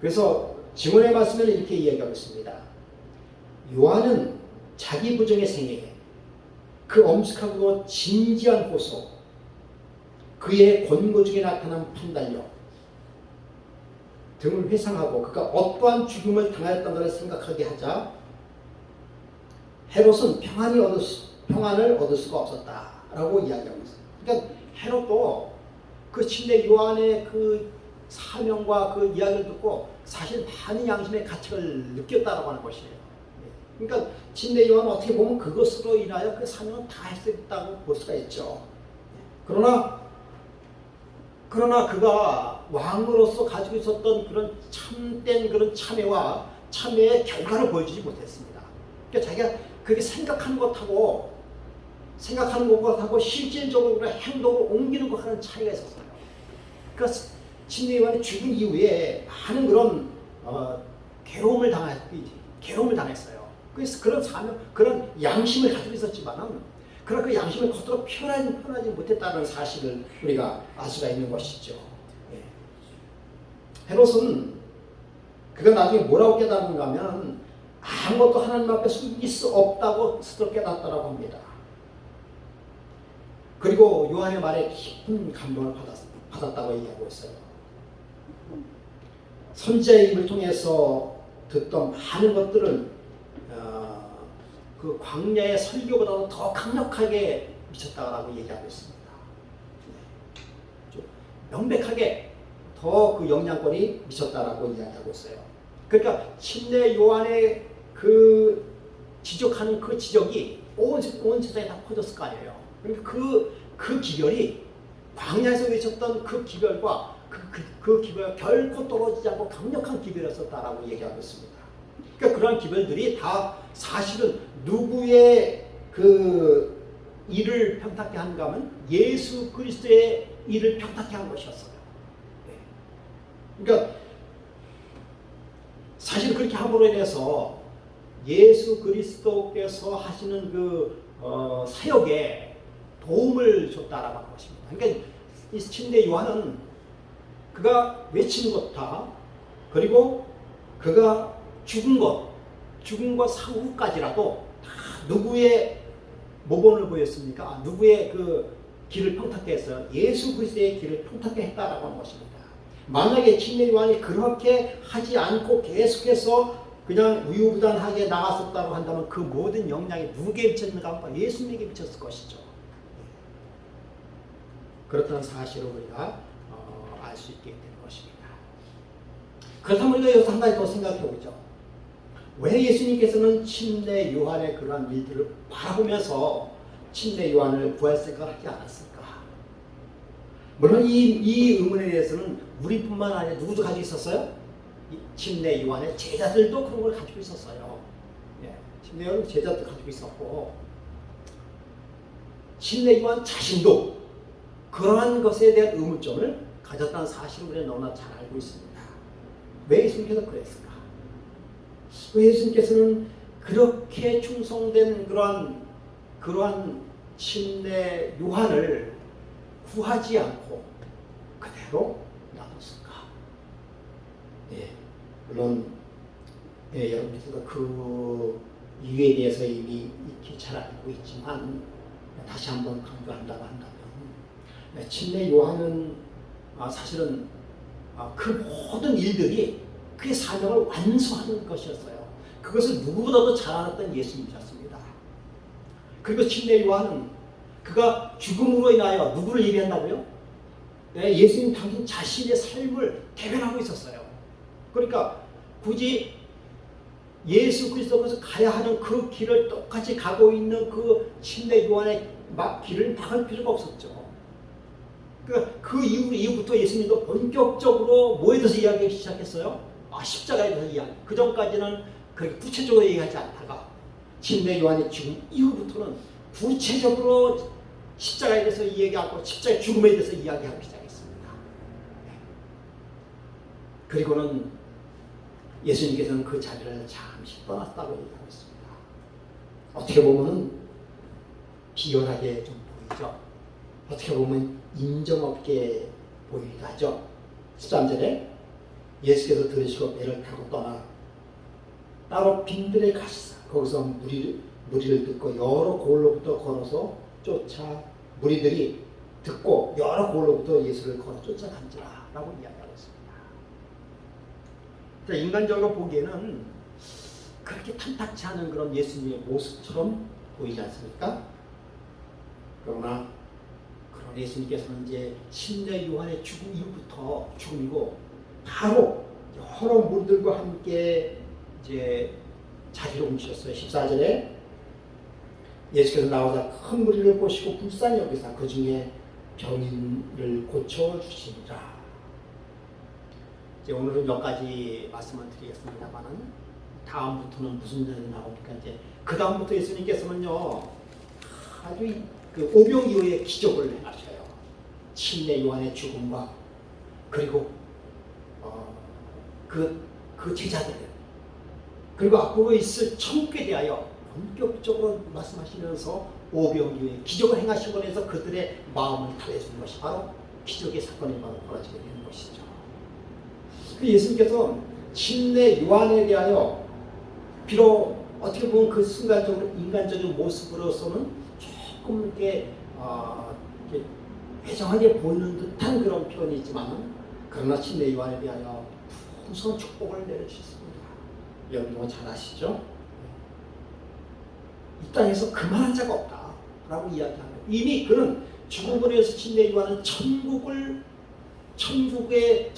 그래서 증언의 말씀을 이렇게 이야기하고 있습니다. 요한은 자기 부정의 생애에 그 엄숙하고 진지한 호소, 그의 권고 중에 나타난 판단력 등을 회상하고 그가 어떠한 죽음을 당하였던 것을 생각하게 하자 헤롯은 평안을 얻을 수가 없었다라고 이야기하고 있어요. 그러니까 헤롯도 그 침례 요한의 그 사명과 그 이야기를 듣고 사실 많은 양심의 가책을 느꼈다라고 하는 것이에요. 그러니까 침례 요한은 어떻게 보면 그것으로 인하여 그 사명을 다 했다고 볼 수가 있죠. 그러나 그가 왕으로서 가지고 있었던 그런 참된 그런 참회의 결과를 보여주지 못했습니다. 그러니까 자기가 그렇게 생각하는 것하고 실질적으로 행동을 옮기는 것과는 차이가 있었어요. 그러니까 침례 요한이 죽은 이후에 많은 그런 괴로움을 당했어요. 그래서 그런 사명, 그런 양심을 가지고 있었지만은 그러나 그 양심을 겉으로 표현하지 못했다는 사실을 우리가 알 수가 있는 것이죠. 예. 헤롯은 그가 나중에 뭐라고 깨달은가 하면 아무것도 하나님 앞에 숨길 수 없다고 스스로 깨닫다라고 합니다. 그리고 요한의 말에 깊은 감동을 받았다고 얘기하고 있어요. 선지자의 입을 통해서 듣던 많은 것들은 그 광야의 설교보다도 더 강력하게 미쳤다라고 얘기하고 있습니다. 네. 명백하게 더 그 영향권이 미쳤다라고 이야기하고 있어요. 그러니까 침례 요한의 그 지적하는 그 지적이 온 세상에 다 퍼졌을 거 아니에요. 그러니까 그 기별이 광야에서 외쳤던 그 기별과 그 기별 결코 떨어지지 않고 강력한 기별이었었다라고 얘기하고 있습니다. 그러니까 그러한 기별들이 다 사실은 누구의 그 일을 평탁케 한가 하면 예수 그리스도의 일을 평탁케 한 것이었어요. 그러니까 사실 그렇게 함으로 인해서 예수 그리스도께서 하시는 그 사역에 도움을 줬다라고 하는 것입니다. 그러니까 이 침례 요한은 그가 외치는 것 다, 그리고 그가 죽은 것 사후까지라도 다 누구의 모범을 보였습니까? 누구의 그 길을 평탁케 했어요? 예수 그리스도의 길을 평탁케 했다라고 하는 것입니다. 만약에 침례 요한이 그렇게 하지 않고 계속해서 그냥 우유부단하게 나갔었다고 한다면 그 모든 영향이 누구에게 미쳤는가 하면 예수님에게 미쳤을 것이죠. 그렇다는 사실을 우리가 알 수 있게 된 것입니다. 그렇다면 우리가 여기서 한 가지 더 생각해 보죠. 왜 예수님께서는 침례 요한의 그러한 일들을 바라보면서 침례 요한을 구할 생각을 하지 않았을까? 물론 이 의문에 대해서는 우리뿐만 아니라 누구도 가지고 있었어요? 침례 요한의 제자들도 그런 걸 가지고 있었어요. 침례 요한은 제자들 가지고 있었고, 침례 요한 자신도 그러한 것에 대한 의문점을 가졌다는 사실을 우리는 너무나 잘 알고 있습니다. 왜 예수님께서 그랬을까? 왜 예수님께서는 그렇게 충성된 그러한 침례 요한을 구하지 않고 그대로 놔뒀을까? 물론 여러분께서도 그 이유에 대해서 이미 익히 잘 알고 있지만 다시 한번 강조한다고 한다면 침례 요한은 사실은 그 모든 일들이 그의 사명을 완수하는 것이었어요. 그것을 누구보다도 잘 알았던 예수님이셨습니다. 그리고 침례 요한은 그가 죽음으로 인하여 누구를 예비한다고요? 예수님 당신 자신의 삶을 대변하고 있었어요. 그러니까 굳이 예수 그리스도께서 가야 하는 그 길을 똑같이 가고 있는 그 침례 요한의 길을 막을 필요가 없었죠. 그 이후부터 예수님도 본격적으로 뭐에 대해서 이야기하기 시작했어요? 십자가에 대해서 이야기. 그 전까지는 그렇게 구체적으로 얘기하지 않다가 침례 요한의 죽음 이후부터는 구체적으로 십자가에 대해서 이야기하고 십자가의 죽음에 대해서 이야기하기 시작했습니다. 그리고는 예수님께서는 그 자리를 잠시 떠났다고 얘기하고 있습니다. 어떻게 보면 비열하게 좀 보이죠. 어떻게 보면 인정없게 보이기도 하죠. 13절에 예수께서 들으시고 배를 타고 떠나 따로 빈들에 가시사 거기서 무리를 듣고 여러 고을로부터 걸어서 쫓아 무리들이 듣고 여러 고을로부터 예수를 걸어 쫓아간지라 라고 이야기하고 있습니다. 자, 인간적으로 보기에는 그렇게 탐탁치 않은 그런 예수님의 모습처럼 보이지 않습니까? 그러나 예수님께서는 이제 침례 요한의 죽음 이후부터 죽음이고 바로 여러 무리들과 함께 이제 자리를 옮기셨어요. 14절에 예수께서 나오자 큰 무리를 보시고 불쌍히 여기사 그 중에 병인을 고쳐 주시니라. 이제 오늘은 몇 가지 말씀을 드리겠습니다만은 다음부터는 무슨 일이 나오니까 이제 그 다음부터 예수님께서는요 아주 그 오병이어의 기적을 행하셔요. 침례 요한의 죽음과 그리고 그 제자들 그리고 앞으로 있을 천국에 대하여 본격적으로 말씀하시면서 오병이어의 기적을 행하시고 해서 그들의 마음을 달래주는 것이 바로 기적의 사건이 바로 벌어지게 되는 것이죠. 예수님께서 침례 요한에 대하여 비록 어떻게 보면 그 순간적으로 인간적인 모습으로서는 조금 이렇게 회정하게 보이는 듯한 그런 표현이 있지만 그러나 침례 요한에 대하여 풍성한 축복을 내려주셨습니다. 여러분 잘 아시죠? 이 땅에서 그만한 자가 없다라고 이야기합니다. 이미 그는 죽음으로 해서 침례 요한은 천국을 천국을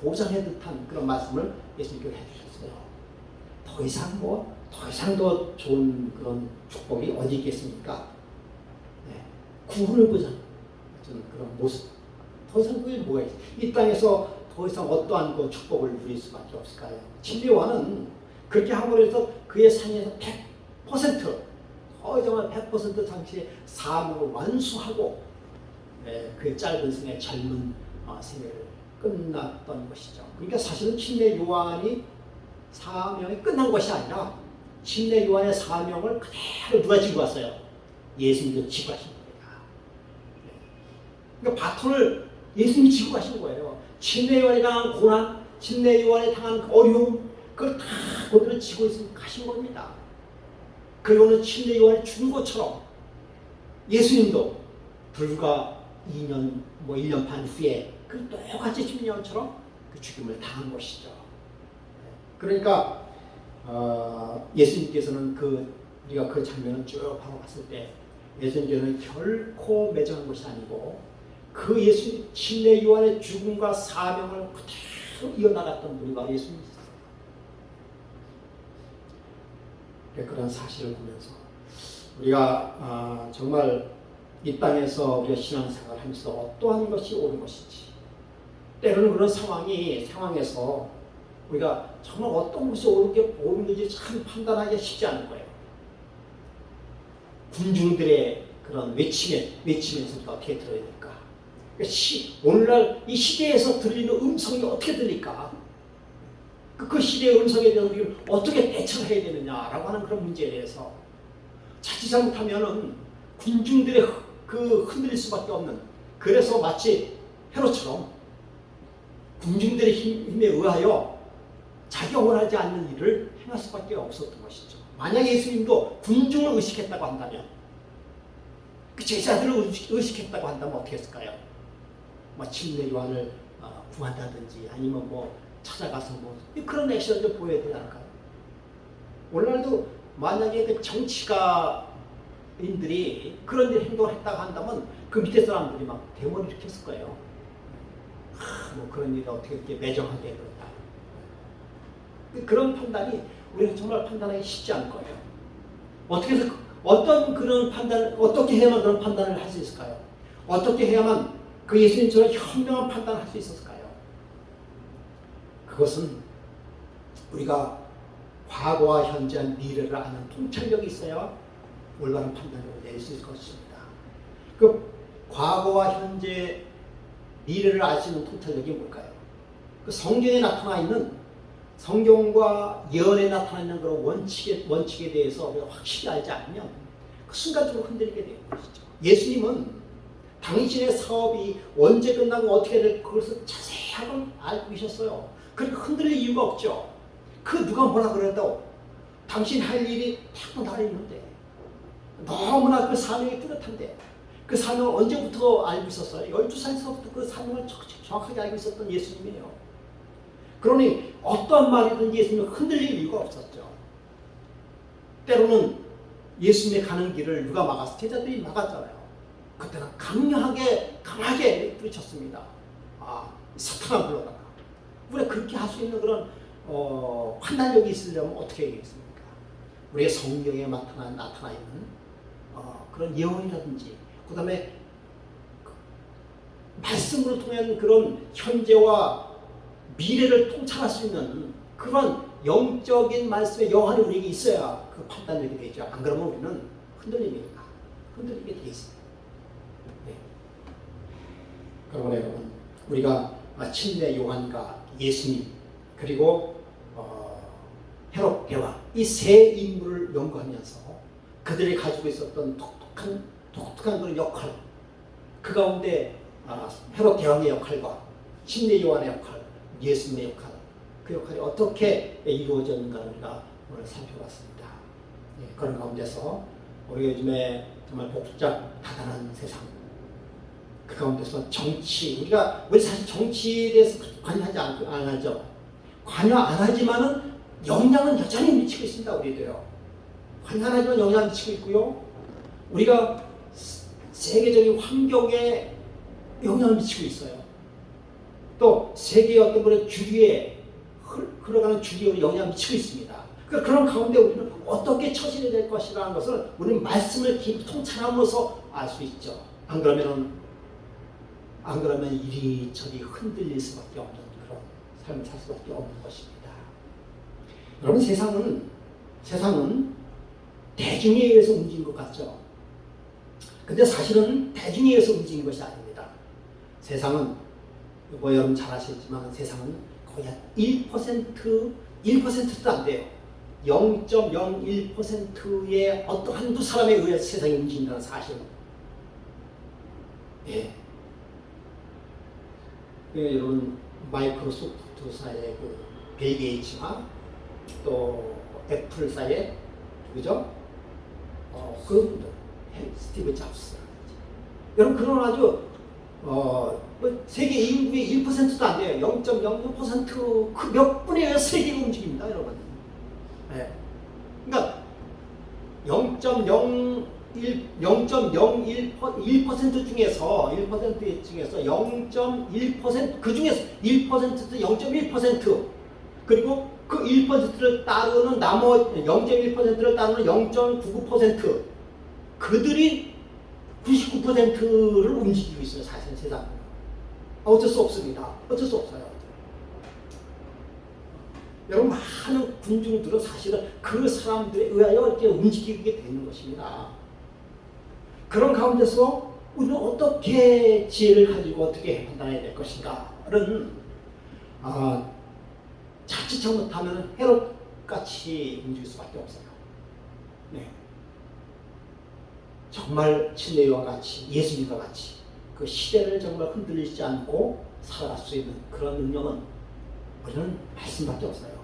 보장해 듯한 그런 말씀을 예수님께서 해주셨어요. 더 이상 더 좋은 그런 축복이 어디 있겠습니까? 네. 구원을 보장하는 그런 모습. 더 이상 그게 뭐가 있어요? 이 땅에서 더 이상 어떠한 그 축복을 누릴 수밖에 없을까요? 진리 요한은 그렇게 하고 해서 그의 상에서 100% 정말 100% 당시의 사명을 완수하고 그 짧은 생의 젊은 생애를 끝났던 것이죠. 그러니까 사실은 침례 요한이 사명이 끝난 것이 아니라 침례 요한의 사명을 그대로 누가 지고 왔어요? 예수님도 지고 가신 겁니다. 그러니까 바톤을 예수님이 지고 가신 거예요. 침례 요한이 당한 고난, 침례 요한이 당한 어려움, 그걸 다 그대로 지고 있으면 가신 겁니다. 그리고는 침례 요한이 죽은 것처럼 예수님도 불과 2년, 1년 반 후에 그 똑같이 침례 요한처럼 그 죽임을 당한 것이죠. 그러니까 예수님께서는 우리가 그 장면을 쭉 바로 봤을 때 예수님께서는 결코 매정한 것이 아니고 그 예수님 침례 요한의 죽음과 사명을 그대로 이어나갔던 분이 바로 예수님이셨어요. 그런 사실을 보면서 우리가 정말 이 땅에서 우리가 신앙생활을 하면서 어떠한 것이 옳은 것인지 때로는 그런 상황에서 우리가 정말 어떤 것이 옳은지 참 판단하기가 쉽지 않은 거예요. 군중들의 그런 외치면서 우리가 어떻게 들어야 될까? 오늘날 이 시대에서 들리는 음성이 어떻게 들릴까? 그 시대의 음성에 대해서 우리를 어떻게 대처를 해야 되느냐라고 하는 그런 문제에 대해서 자칫 잘못하면은 군중들의 흔들릴 수밖에 없는, 그래서 마치 헤롯처럼 군중들의 힘에 의하여 자기가 원하지 않는 일을 행할 수밖에 없었던 것이죠. 만약 예수님도 군중을 의식했다고 한다면, 그 제자들을 의식했다고 한다면 어떻게 했을까요? 침례 요한을 구한다든지 아니면 찾아가서 그런 액션을 보여야 되지 않을까요? 오늘날도 만약에 그 정치가인들이 그런 행동을 했다고 한다면 그 밑에 사람들이 막 대모를 일으켰을 거예요. 그런 일을 어떻게 이렇게 매정하게 그렇다. 그런 판단이 우리가 정말 판단하기 쉽지 않을 거예요. 어떻게 해야만 그런 판단을 할 수 있을까요? 어떻게 해야만 그 예수님처럼 현명한 판단을 할 수 있었을까요? 그것은 우리가 과거와 현재와 미래를 아는 통찰력이 있어야 올바른 판단을 내릴 수 있을 것입니다. 그 과거와 현재, 미래를 알 수 있는 통찰력이 뭘까요? 그 성경에 나타나 있는, 성경과 예언에 나타나 있는 그런 원칙에 대해서 우리가 확실히 알지 않으면 그 순간적으로 흔들리게 되는 것이죠. 예수님은 당신의 사업이 언제 끝나고 어떻게 될 그것을 자세하게 알고 계셨어요. 그러니까 흔들릴 이유가 없죠. 누가 뭐라 그래도 당신 할 일이 딱 나를 있는데, 너무나 그 사명이 뚜렷한데, 그 사명을 언제부터 알고 있었어요? 12살에서부터 그 사명을 정확하게 알고 있었던 예수님이에요. 그러니 어떠한 말이든지 예수님은 흔들릴 이유가 없었죠. 때로는 예수님의 가는 길을 누가 막았어요? 제자들이 막았잖아요. 그때는 강하게 부딪혔습니다. 사탄아 불러라. 우리가 그렇게 할 수 있는 그런 판단력이 있으려면 어떻게 해야겠습니까? 우리의 성경에 나타나 있는 그런 예언이라든지, 그 다음에 말씀으로 통한 그런 현재와 미래를 통찰할 수 있는 그런 영적인 말씀의 여한이 우리에게 있어야 그 판단력이 되죠. 안 그러면 우리는 흔들리게 돼 있습니다. 네. 그러므로 여러분, 우리가 침례 요한과 예수님, 그리고 헤롯 대왕, 이 세 인물을 연구하면서 그들이 가지고 있었던 독특한 그런 역할, 그 가운데 헤롯 대왕의 역할과 침례 요한의 역할, 예수님의 역할, 그 역할이 어떻게 이루어졌는가를 우리가 오늘 살펴봤습니다. 그런 가운데서 우리가 요즘에 정말 복잡하다는 세상, 그 가운데서 우리 사실 정치에 대해서 관여하지 안 하죠. 관여 안 하지만은 영향은 여전히 미치고 있습니다. 우리도요. 관여 안 하지만 영향을 미치고 있고요. 우리가 세계적인 환경에 영향을 미치고 있어요. 또 세계의 어떤 그런 주류에 흘러가는 주류에 영향을 미치고 있습니다. 그러니까 그런 가운데 우리는 어떻게 처신해야 될 것이라는 것을 우리는 말씀을 통찰하면서 알 수 있죠. 안 그러면 이리저리 흔들릴 수밖에 없는 그런 삶을 살 수밖에 없는 것입니다. 여러분, 세상은 대중에 의해서 움직인 것 같죠. 근데 사실은 대중에 의해서 움직인 것이 아닙니다. 세상은 여러분 잘 아시겠지만 세상은 거의 한 1%도 안 돼요. 0.01%의 어떤 한두 사람에 의해서 세상이 움직인다는 사실은. 예. 여러분 마이크로소프트사의 빌 게이츠와 또 애플사의 그죠? 그분들 스티브 잡스. 여러분 그런 아주 세계 인구의 1%도 안 돼요. 0.06% 그 몇 분에 의해서 세계가 움직입니다, 여러분. 네. 그러니까 0.01% 중에서 0.1% 그 중에서 1%도 0.1% 그리고 그 1%를 따르는 나머지 0.1%를 따르는 0.99% 그들이 99%를 움직이고 있어요. 사실 세상은. 어쩔 수 없습니다. 어쩔 수 없어요. 여러분 많은 군중들은 사실은 그 사람들에 의하여 이렇게 움직이게 되는 것입니다. 그런 가운데서 우리는 어떻게 지혜를 가지고 어떻게 판단해야 될 것인가를 자칫 잘못하면 헤롯같이 움직일 수밖에 없어요. 네. 정말 친례와 같이 예수님과 같이 그 시대를 정말 흔들리지 않고 살아갈 수 있는 그런 능력은 우리는 말씀밖에 없어요.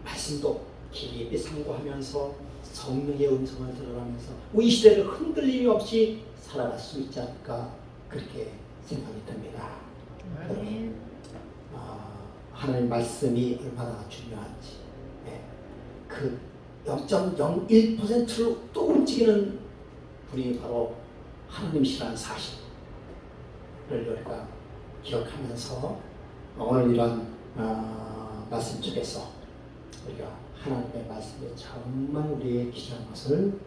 말씀도 깊이 상고하면서 성령의 음성을 들어가면서 이 시대를 흔들림이 없이 살아갈 수 있지 않을까 그렇게 생각이 듭니다. 하나님 말씀이 얼마나 중요한지 그 0.01%로 또 움직이는 분이 바로 하나님이시라는 사실을 우리가 기억하면서 오늘 이런 말씀 속에서 우리가 하나님의 말씀에 정말 우리의 기초한 것을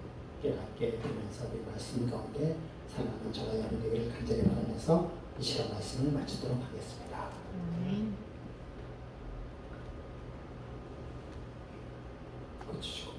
깨닫게 되면서 우리 말씀 가운데 살아가는 저와 여러분 되기를 간절히 바라면서 이 시간 말씀을 마치도록 하겠습니다. 주시고